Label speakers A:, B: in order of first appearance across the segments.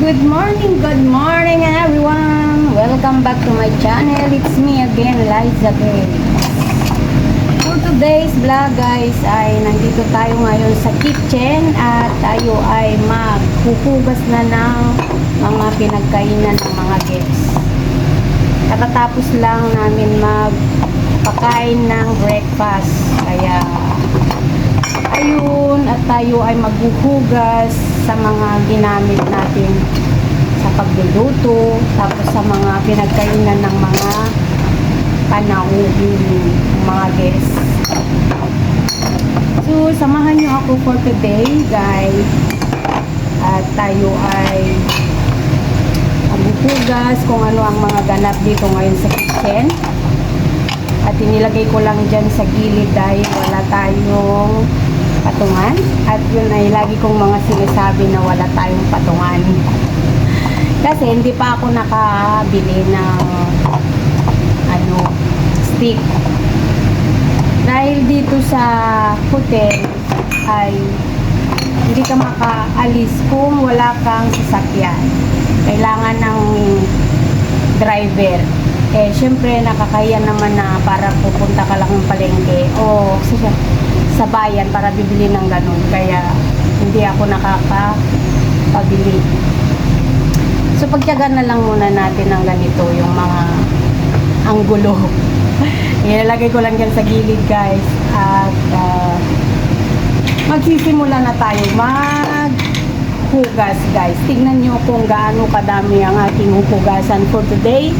A: Good morning everyone! Welcome back to my channel. It's me again, Liza Gray. For today's vlog guys, ay nandito tayo ngayon sa kitchen at tayo ay maghuhugas na ng mga pinagkainan ng mga guests. Katatapos lang namin magpakain ng breakfast. Kaya ayun, at tayo ay maghuhugas sa mga ginamit natin sa pagluluto, tapos sa mga pinagkainan ng mga panauhin, mga guests. So, samahan nyo ako for today, guys. At tayo ay maghuhugas kung ano ang mga ganap dito ngayon sa kitchen. At inilagay ko lang dyan sa gilid dahil wala tayong patungan. At yun ay lagi kong mga sinasabi na wala tayong patungan. Kasi hindi pa ako nakabili ng stick. Dahil dito sa hotel ay hindi ka makaalis kung wala kang sasakyan. Kailangan ng driver. Eh, syempre, nakakahiya naman na para pupunta ka lang ng palengke o sa bayan para bibili ng ganun. Kaya, hindi ako nakakapabili. So, pagtiyagan na lang muna natin ng ganito, yung mga anggulo. Ilalagay ko lang dyan sa gilid, guys. At, magsisimula na tayo maghugas, guys. Tignan nyo kung gaano kadami ang ating huhugasan for today.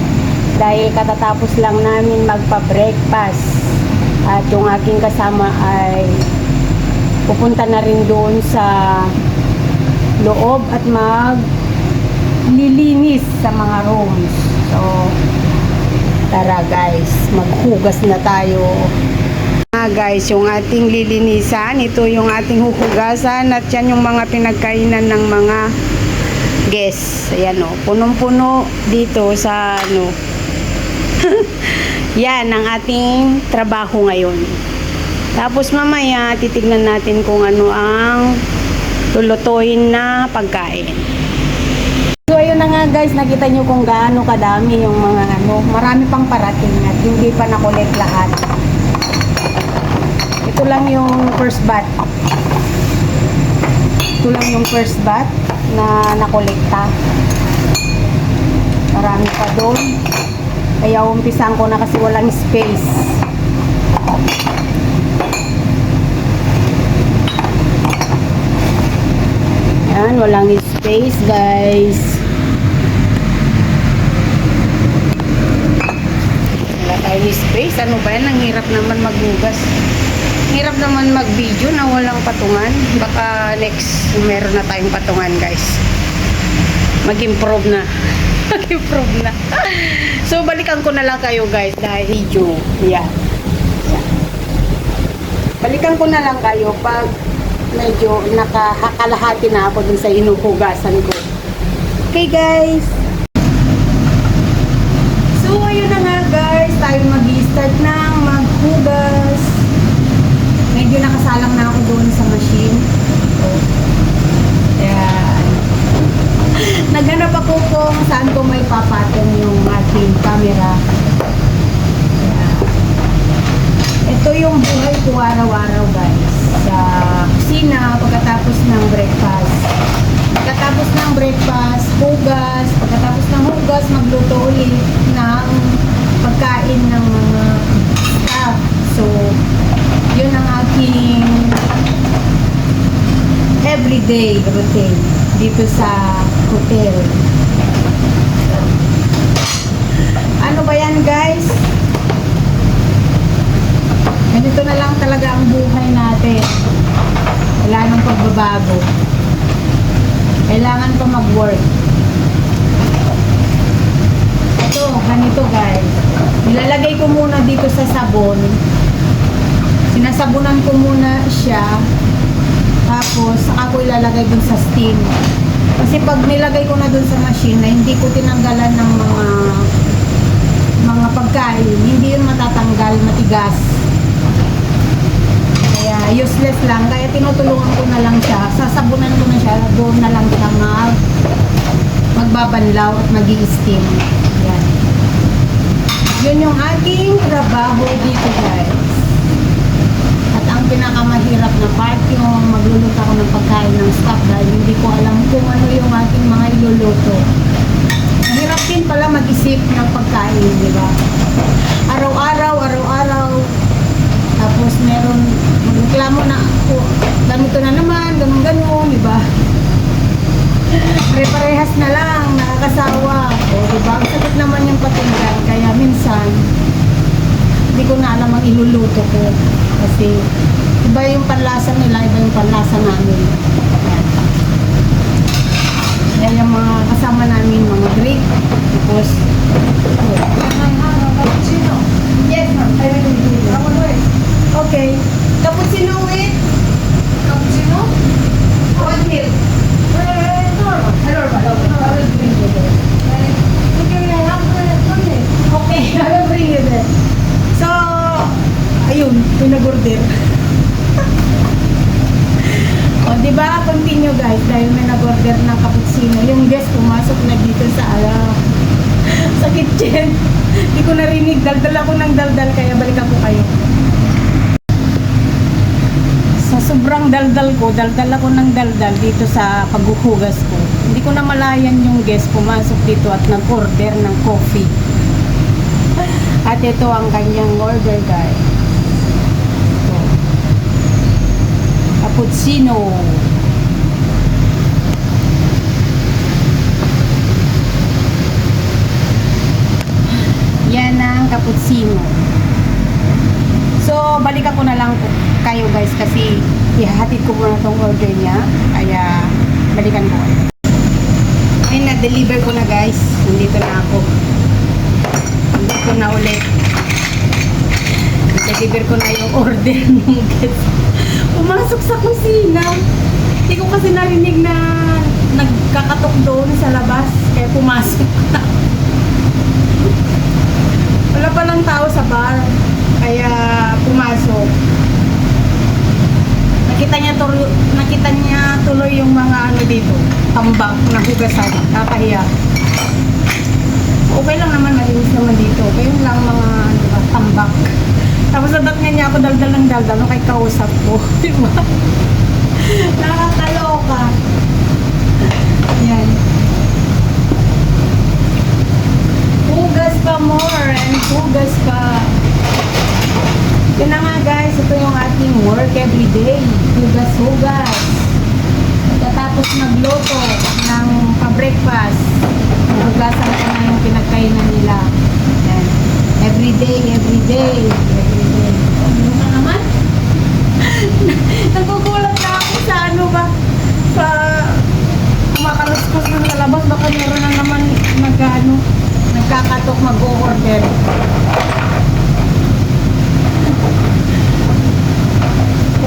A: Dahil katatapos lang namin magpa-breakfast. At yung aking kasama ay pupunta na rin doon sa loob at maglilinis sa mga rooms. So, tara guys, maghugas na tayo. Guys, yung ating lilinisan, ito yung ating huhugasan at yan yung mga pinagkainan ng mga guests. Ayan o, punong-puno dito sa yan ang ating trabaho ngayon. Tapos mamaya titignan natin kung ano ang lulutuin na pagkain. So ayun na nga guys, nakita nyo kung gaano kadami yung mga marami pang parating at hindi pa nakulit lahat. Ito lang yung first batch. Ito lang yung first batch na nakolekta. Marami pa doon. Kaya umpisan ko na kasi walang space. Yan, walang space guys. Wala tayong space. Ano ba yan? Ang hirap naman maghugas. Hirap naman mag-video na walang patungan. Baka next meron na tayong patungan guys. Mag-improve na. Mag-improve na. So, balikan ko na lang kayo guys dahil video. Yan. Balikan ko na lang kayo pag medyo nakakalahati na ako dun sa inuhugasan ko. Okay guys. So, ayun na nga guys. Tayo mag-i-start ng maghugas. Medyo nakasalang na ako doon sa machine. So, yan. Naghanap ako kung saan ko may papatong yung ating camera. Yeah. Ito yung buhay ko araw-araw guys. Sa kusina pagkatapos ng breakfast. Pagkatapos ng breakfast, hugas. Pagkatapos ng hugas, magluto ulit ng pagkain ng mga staff. So, yun ang aking everyday routine dito sa hotel. Ano ba yan guys? Ganito na lang talaga ang buhay natin. Wala nang pagbabago. Kailangan pa mag-work. Ito, ganito guys. Nilalagay ko muna dito sa sabon. Sinasabunan ko muna siya. Tapos, saka ko ilalagay dun sa steam. Kasi pag nilagay ko na dun sa machine na hindi ko tinanggalan ng mga pagkain, hindi yun matatanggal, matigas. Kaya useless lang. Kaya tinutulungan ko na lang siya. Sasabunan ko na siya. Doon na lang siya magbabanlaw at mag-i-steam. Yan. Yun yung aking trabaho dito guys. At ang pinakamahirap na part yung magluluto ako ng pagkain ng stock dahil hindi ko alam kung ano yung aking mga iluluto. Mahirap din pala mag-isip ng pagkain, di ba? Araw-araw. Tapos meron magreklamo na ako, ganito na naman, ganun, di ba? Pare-parehas na lang, nakakasawa. O, di ba? Ang sakit naman yung pakinggan, kaya minsan, hindi ko na alam ang iluluto ko. Kasi, iba yung panlasa nila, iba yung panlasa namin. Ayan. Kaya yung mga kasama namin, mga Greek, tapos, yes, ma'am. Okay. Cappuccino with? Cappuccino? What milk? Okay, I will bring you there. So, ayun, pinag-order. O, diba? Continue guys, dahil may nag-order ng cappuccino. Yung guest pumasok na dito sa kitchen. Hindi ko narinig, daldal ako ng daldal, kaya balik ako kayo. Sa sobrang daldal ako ng daldal dito sa paghuhugas ko. Hindi ko na malayan yung guest pumasok dito at nag-order ng coffee. At ito ang kanyang order guys. Ito. Cappuccino. Yan ang cappuccino. So, balikan ko na lang kayo guys kasi ihahatid ko muna tong order niya. Kaya, balikan ko kayo. Ay, na-deliver ko na guys. Nandito na ako. Nandito na ulit. Deliver ko na yung order ng guest. Pumasok sa kusina. Hindi ko kasi narinig na nagkakatok doon sa labas. Kaya pumasok na. Wala palang tao sa bar. Kaya pumasok. Nakita niya tuloy yung mga ano dito, tambak na hugasan, kakahiya. Okay lang naman, malinis naman dito. Kaya lang mga diba, tambak. Tapos nadat nga niya ako daldal ng daldal nung kay kausap ko. Diba? Nakakaloka. Yan. Hugas pa more and hugas pa. Yun na nga guys, ito yung ating work everyday. Hugas-hugas. Pagkatapos magluto ng pa-breakfast, hugasan ko na yung pinagkainan nila. Yan. Everyday. Ano na naman? Nagugulat na ako sa ano ba? Sa kumakaluskos na sa labas, baka meron na naman nagkakatok mag-o-order.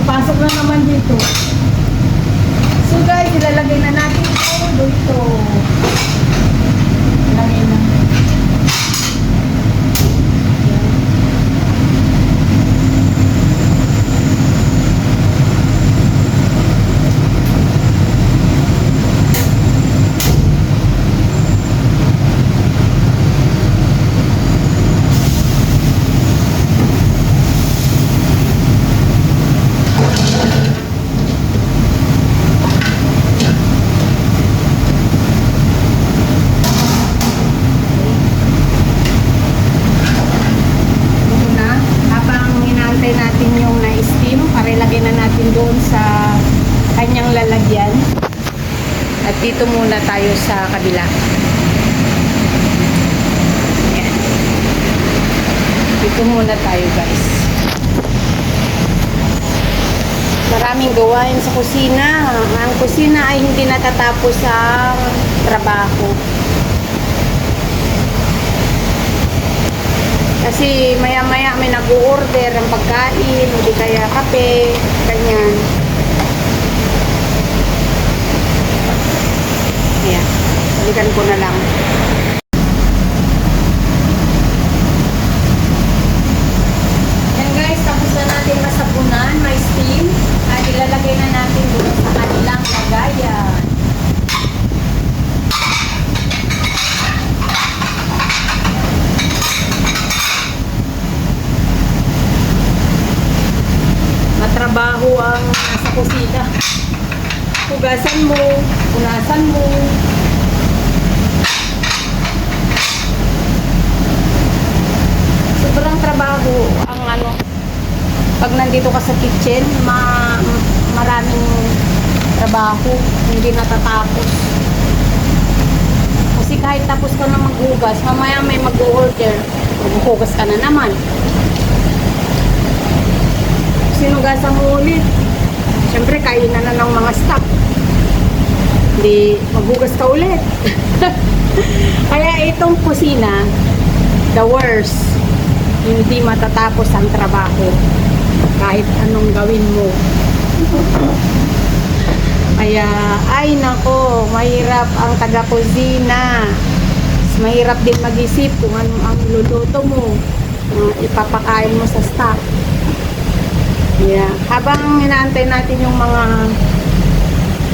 A: Papasok na naman dito. So guys, ilalagay na natin ito dito. Ilalagay na. Lalagyan at dito muna tayo sa kabila. Ayan. Dito muna tayo guys. Maraming gawain sa kusina. Ang kusina ay hindi natatapos sa trabaho. Kasi maya-maya may nag-order ng pagkain, hindi kaya kape, ganyan. Ayan, balikan ko na lang. Yan guys, tapos na natin masapunan, may steam. At ilalagay na natin doon sa kanilang lagayan. Hugasan mo, punasan mo. Sobrang trabaho ang ano, pag nandito ka sa kitchen, maraming trabaho, hindi natatapos. Kasi kahit tapos ka na maghugas, mamaya may mag-order, maghugas ka na naman. Sinugasan mo ulit. Siyempre, kainan na ng mga staff. Hindi, maghugas ka ulit. Kaya itong kusina, the worst. Hindi matatapos ang trabaho. Kahit anong gawin mo. Kaya, ay nako, mahirap ang taga-kusina. Mahirap din mag-isip kung ano ang luluto mo. Ipapakain mo sa staff. Yeah. Habang inaantay natin yung mga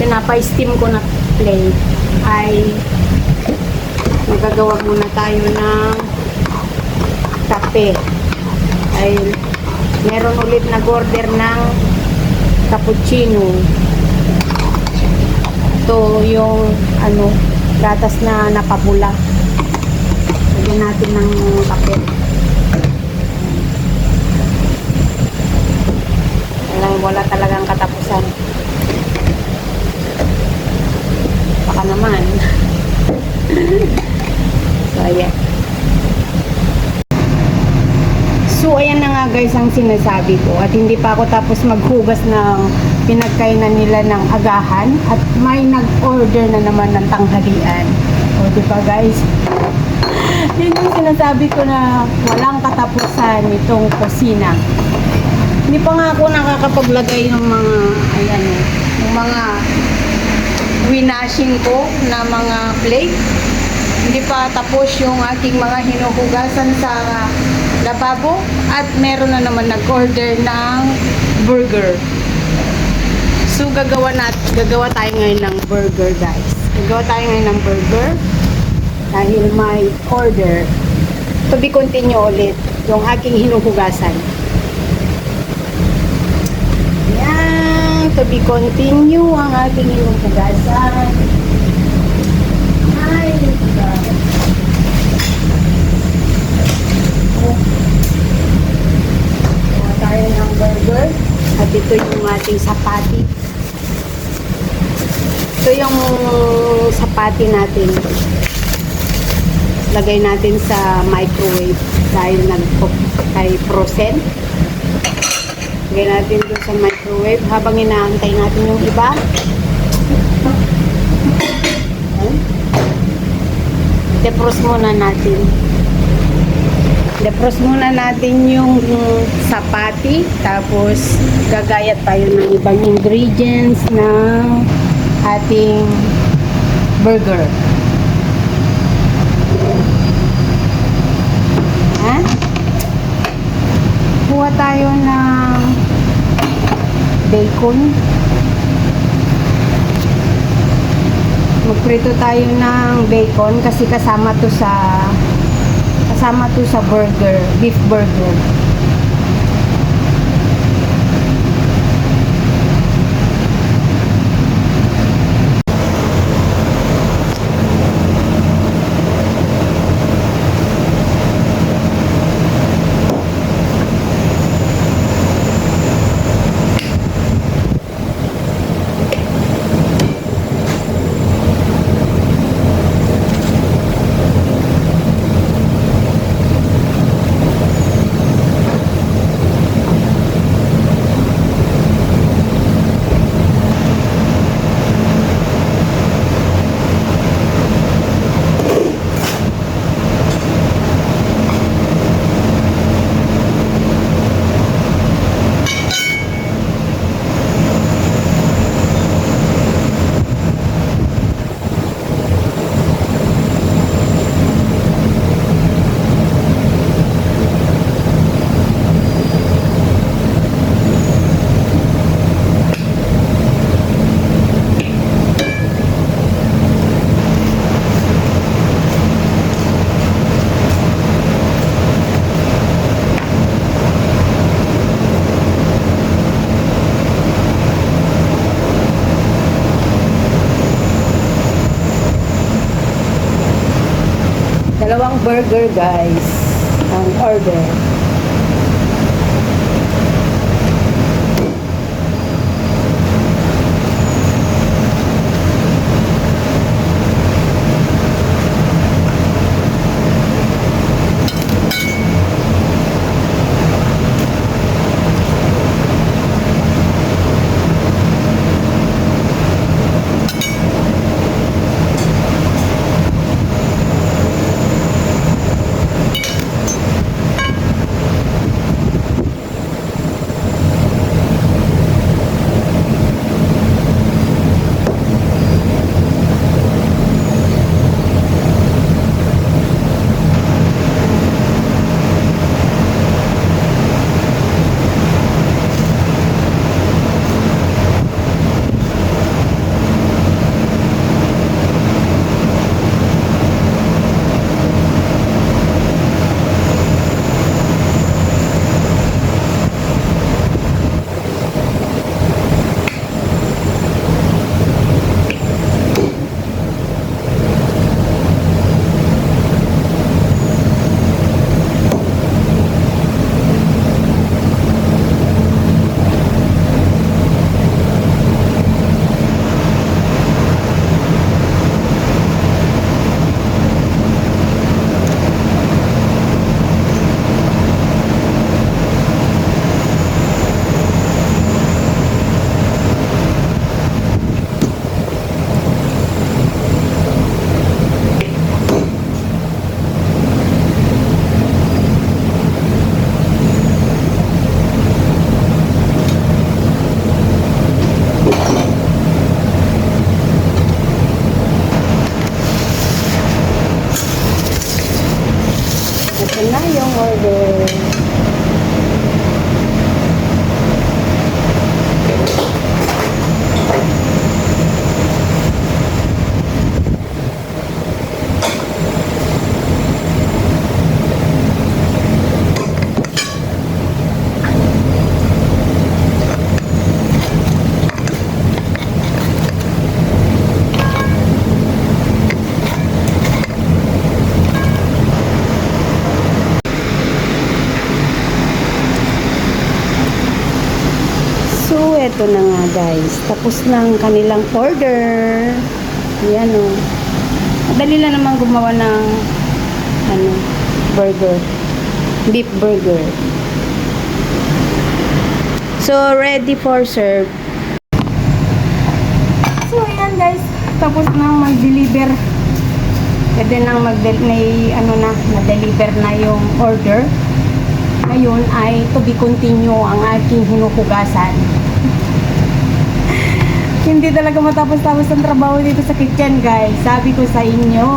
A: pinapa-steam ko na plate, ay magagawa muna tayo ng kape. Ay meron ulit nag-order ng cappuccino. Ito yung ano, gatas na napabula. Lagyan natin ng kape. Wala talagang katapusan. Baka naman. So, ayan. So, ayan na nga guys ang sinasabi ko. At hindi pa ako tapos maghugas ng pinagkainan nila ng agahan. At may nag-order na naman ng tanghalian. O, diba guys? Yun yung sinasabi ko na walang katapusan itong kusina. Hindi pa nga ako nakakapaglagay ng mga, ayan, ng mga winashing ko na mga plate. Hindi pa tapos yung aking mga hinuhugasan sa lababo. At meron na naman nag-order ng burger. So, gagawa tayo ngayon ng burger, guys. Gagawa tayo ngayon ng burger. Dahil may order. To be continue ulit yung aking hinuhugasan. To be continue ang ating hinuhugasan. Ay, tayo ng burger. At ito yung ating sapati. Ito yung sapati natin. Lagay natin sa microwave dahil nag-frozen. Lagay natin doon sa microwave habang inaantay natin yung iba. Defrost muna natin. Defrost muna natin yung sapati. Tapos gagayat tayo ng ibang ingredients ng ating burger. Ha? Kuha tayo ng bacon. Magprito tayo ng bacon kasi kasama to sa burger, beef burger. Dalawang burger guys. Ang order. Ito na yung order. So, eto na nga guys. Tapos na ang kanilang order. Ayan o. Madali lang naman gumawa ng burger. Beef burger. So, ready for serve. So, ayan guys. Tapos nang mag-deliver. Pwede nang na-deliver na yung order. Ngayon ay to be continue ang aking hinuhugasan. Hindi talaga matapos-tapos ang trabaho dito sa kitchen guys. Sabi ko sa inyo,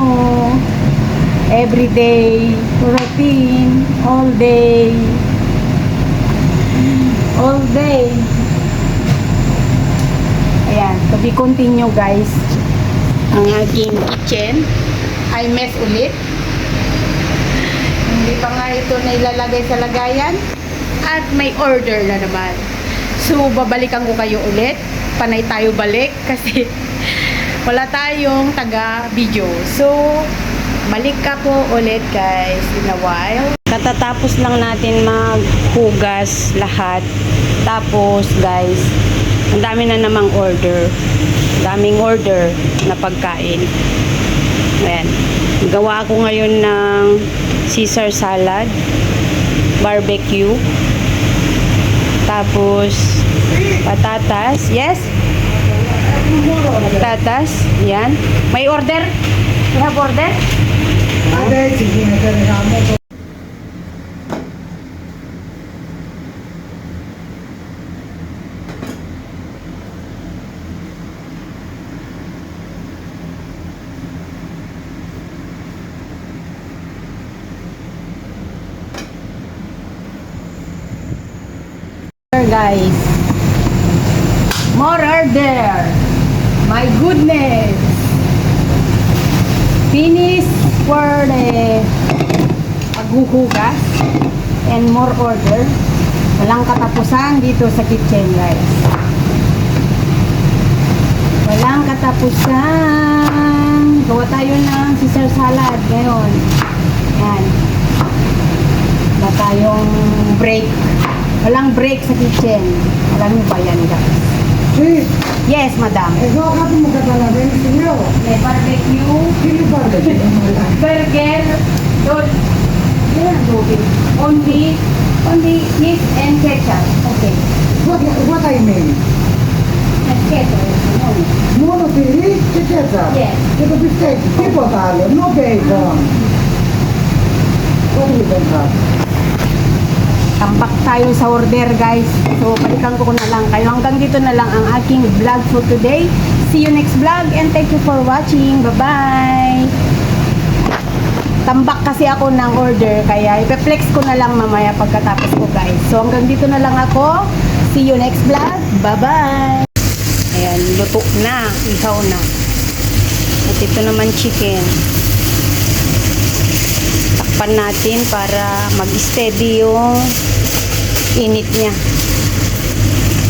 A: everyday routine, all day. All day. Ayan, to be continue guys. Ang aking kitchen ay mess ulit. Hindi pa nga ito na ilalagay sa lagayan at may order na naman. So, babalikan ko kayo ulit. Panay tayo balik kasi wala tayong taga-video. So, balik ka po ulit guys in a while. Katatapos lang natin maghugas lahat. Tapos guys, ang dami na namang order. Daming order na pagkain. Ayan. Gawa ako ngayon ng Caesar salad, barbecue, tapos patatas. Yes? Patatas. Yan. May order? You have order? Guys, more order. My goodness, finish for the paghuhugas and more order. Walang katapusan dito sa kitchen guys. Walang katapusan. Gawa tayo ng Caesar salad ngayon. Yan. Wala tayong break. Walang break sa kitchen. Alam niyo ba yan, guys?
B: Sì,
A: Yes, madam.
B: e so capo mo katana ben signor.
A: May barbecue,
B: Che li parla di
A: burger, only meat and ketchup. Okay.
B: What I mean?
A: Ketchup.
B: Mono pili, che c'è?
A: Yes.
B: Che to bistecchi, tipo tale, no bacon. What do you think?
A: Tambak tayo sa order, guys. So, balikan ko na lang kayo. Hanggang dito na lang ang aking vlog for today. See you next vlog and thank you for watching. Bye-bye! Tambak kasi ako ng order, kaya ipe-flex ko na lang mamaya pagkatapos ko, guys. So, hanggang dito na lang ako. See you next vlog. Bye-bye! Ayan, luto na. Ihaw na. At ito naman chicken. Takpan natin para mag-steady yung init niya.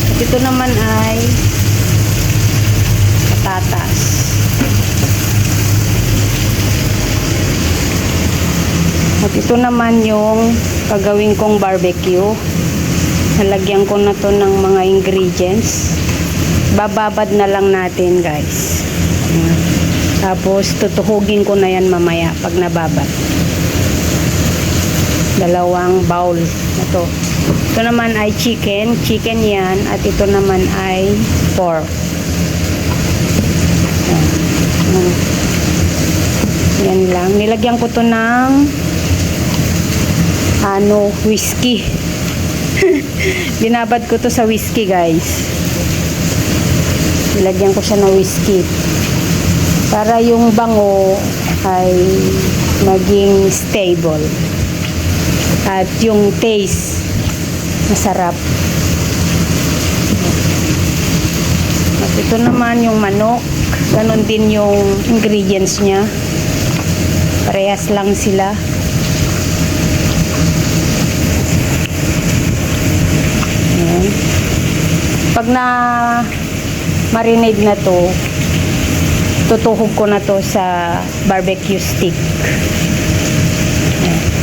A: At ito naman ay patatas. At ito naman yung gagawin kong barbecue. Nalagyan ko na to ng mga ingredients. Bababad na lang natin, guys. Tapos tutuhugin ko na yan mamaya pag nababad. Dalawang bowl na to. Ito naman ay chicken yan, at ito naman ay pork. Yan lang. Nilagyan ko to ng whiskey. Binabad ko to sa whiskey, guys. Nilagyan ko siya ng whiskey para yung bango ay maging stable at yung taste masarap. At ito naman yung manok, ganon din yung ingredients niya, parehas lang sila. Ayan. Pag na marinade na to, tutuhog ko na to sa barbecue stick. Ayan.